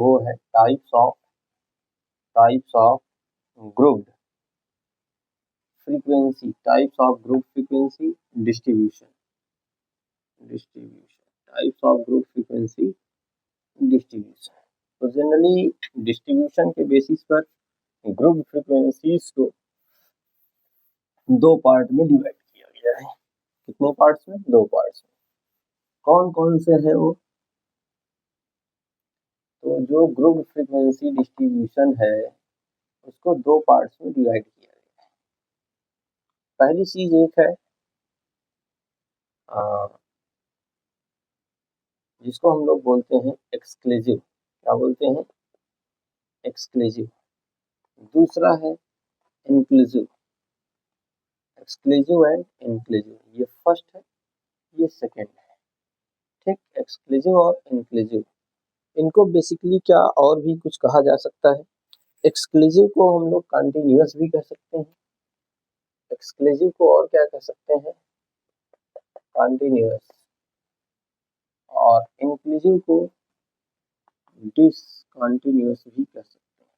वो है types of grouped frequency, types of group frequency distribution, types of group frequency distribution. तो generally distribution के basis पर group frequencies को दो पार्ट में डिवाइड किया गया है। कितने पार्ट्स में? दो पार्ट्स में। कौन कौन से हैं वो? तो जो ग्रुप फ्रीक्वेंसी डिस्ट्रीब्यूशन है उसको दो पार्ट्स में डिवाइड किया गया है। पहली चीज एक है जिसको हम लोग बोलते हैं एक्सक्लूसिव। क्या बोलते हैं? एक्सक्लूसिव। दूसरा है इंक्लूसिव। एक्सक्लूसिव एंड इंक्लूसिव, ये फर्स्ट है, ये सेकंड है। ठीक, एक्सक्लूसिव और इंक्लूसिव, इनको बेसिकली क्या और भी कुछ कहा जा सकता है। एक्सक्लूसिव को हम लोग कंटिन्यूअस भी कह सकते हैं, एक्सक्लूसिव को और क्या कह सकते हैं? कंटिन्यूअस। और इंक्लूसिव को डिसकंटिन्यूअस भी कह सकते हैं।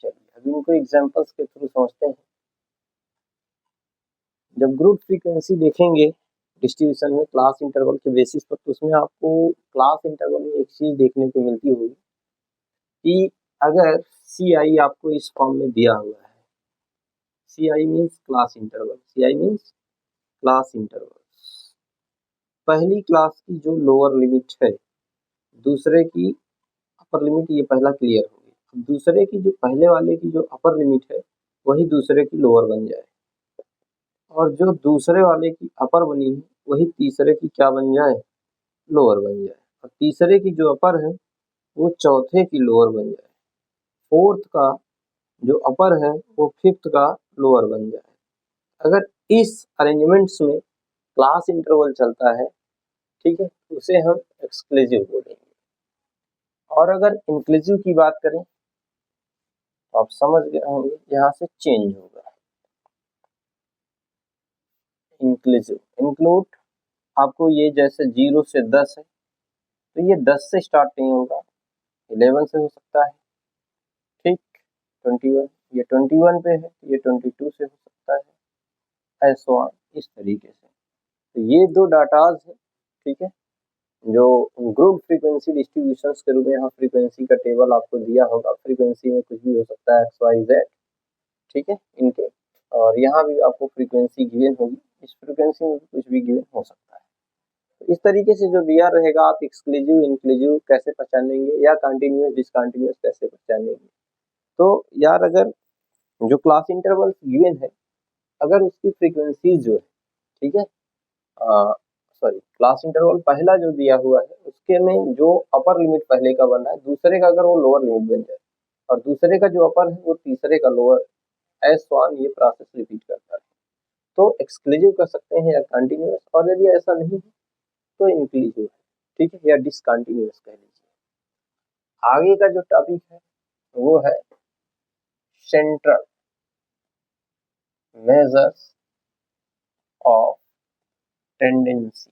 चलिए अभी इनको एग्जांपल्स के थ्रू समझते हैं। जब ग्रुप फ्रीक्वेंसी देखेंगे डिस्ट्रीब्यूशन में क्लास इंटरवल के बेसिस पर, तो उसमें आपको क्लास इंटरवल में एक चीज देखने को मिलती होगी कि अगर सी आई आपको इस फॉर्म में दिया हुआ है, C I means class interval, C I means class interval, पहली क्लास की जो लोअर लिमिट है दूसरे की अपर लिमिट, ये पहला क्लियर हो गया। अब दूसरे की जो पहले वाले की जो अपर लिमिट है वही दूसरे की लोअर बन जाए, और जो दूसरे वाले की अपर बनी है वही तीसरे की क्या बन जाए? लोअर बन जाए। और तीसरे की जो अपर है वो चौथे की लोअर बन जाए, फोर्थ का जो अपर है वो फिफ्थ का लोअर बन जाए। अगर इस अरेंजमेंट्स में क्लास इंटरवल चलता है, ठीक है, उसे हम एक्सक्लूसिव बोलेंगे। और अगर इंक्लूसिव की बात करें तो आप समझ गए होंगे, यहाँ से चेंज होगा। इंक्लूसिव, इंक्लूड, आपको ये जैसे 0 से 10 है तो ये 10 से स्टार्ट नहीं होगा, 11 से हो सकता है, ठीक, 21, ये 21 पे है, ये 22 से हो सकता है, ऐसो ऑन, इस तरीके से। तो ये दो डाटाज है, ठीक है, जो ग्रुप फ्रीक्वेंसी डिस्ट्रीब्यूशंस के रूप में यहाँ फ्रीक्वेंसी का टेबल आपको दिया होगा। फ्रीक्वेंसी में कुछ भी हो सकता है, XYZ, ठीक है, इनके, और यहाँ भी आपको फ्रीक्वेंसी गिवन होगी, इस फ्रीक्वेंसी में कुछ भी गिवन हो सकता है। तो इस तरीके से जो दिया रहेगा आप एक्सक्लूसिव इंक्लूसिव कैसे पहचानेंगे या कंटिन्यूअस डिसकंटिन्यूअस कैसे पहचानेंगे। तो यार अगर जो क्लास इंटरवल गिवन है अगर उसकी फ्रीक्वेंसी जो है, ठीक है, सॉरी, क्लास इंटरवल पहला जो दिया हुआ है उसके में जो अपर लिमिट पहले का बन रहा है, दूसरे का अगर वो लोअर लिमिट बन जाए और दूसरे का जो अपर है वो तीसरे का लोअर, ऐसा वन ये प्रोसेस रिपीट करता है, तो एक्सक्लूसिव कर सकते हैं या कंटिन्यूअस। और यदि ऐसा नहीं है तो इंक्लूसिव है, ठीक है, या डिसकंटिन्यूअस कह लीजिए। आगे का जो टॉपिक है वो है central measures of tendency.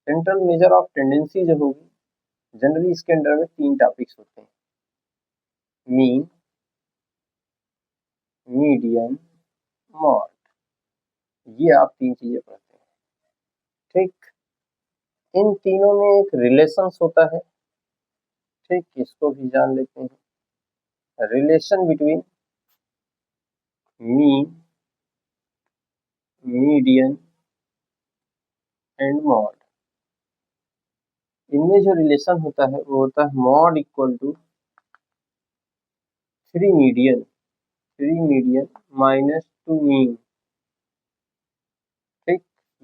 Central measure of tendency जो होगी जनरली इसके अंडर में 3 टॉपिक्स होते हैं, मीन, मीडियन, मॉड। ये आप 3 चीजें पढ़ते हैं, ठीक। इन तीनों में एक रिलेशंस होता है, ठीक, इसको भी जान लेते हैं। Relation between mean, median and mode. इनमें जो रिलेशन होता है वो होता है mode equal to 3 median minus 2 mean.